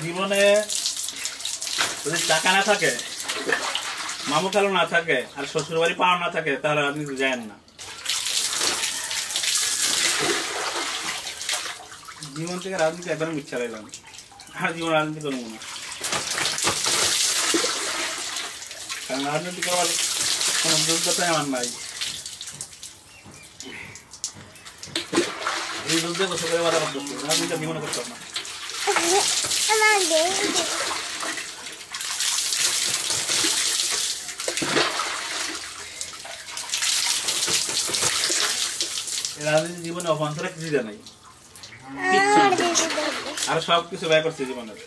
জীবনে যদি টাকা না থাকে, মামু খালু না থাকে, আর শ্বশুর বাড়ি পাওয়া না থাকে, তাহলে রাজনীতি যায় না। জীবন থেকে রাজনীতি একদম ইচ্ছা রইলাম, আর জীবন রাজনীতি করবো না। কারণ রাজনীতি করার কোনো যোগ্যতাই আমার নাই। এই যুদ্ধে বসে করে বাধা করতেছি, রাজনীতি জীবনে করতাম না। রাজনীতি জীবনে অবান্তরে কিছু জানাই, আর সবকিছু ব্যয় করছে জীবনের।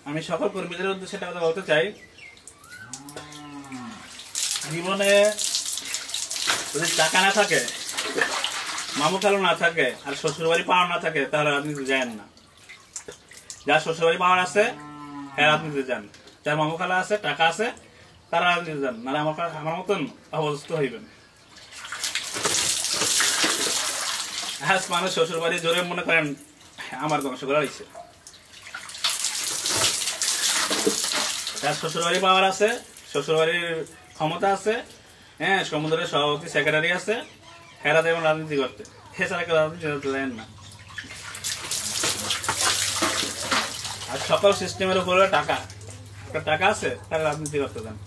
আমি সকল কর্মীদের উদ্দেশ্যে একটা কথা বলতে চাই, জীবনে যদি টাকা না থাকে, মামু খালু না থাকে, আর শ্বশুর বাড়ি পাওয়ার না থাকে, তাহলে রাজনীতি যায় না। যার শ্বশুর বাড়ি পাওয়ার আছে হ্যাঁ রাজনীতি যান, যার মামু খালা আছে, টাকা আছে, তারা রাজনীতি যান, নাহলে আমার মতন অবস্থা হইবেন। হ্যাঁ, মানুষ শ্বশুর বাড়ি জোরে মনে করেন আমার ধ্বংস করা হয়েছে। যার শ্বশুর বাড়ি পাওয়ার আছে, শ্বশুর বাড়ির ক্ষমতা আছে, হ্যাঁ, সমুদ্রের সভাপতি সেক্রেটারি আছে, হেরা দেবেন রাজনীতি করতে, এছাড়া কেউ রাজনীতি দেন না। আর সকল সিস্টেমের উপরে টাকা আছে, তারা রাজনীতি করতে দেন।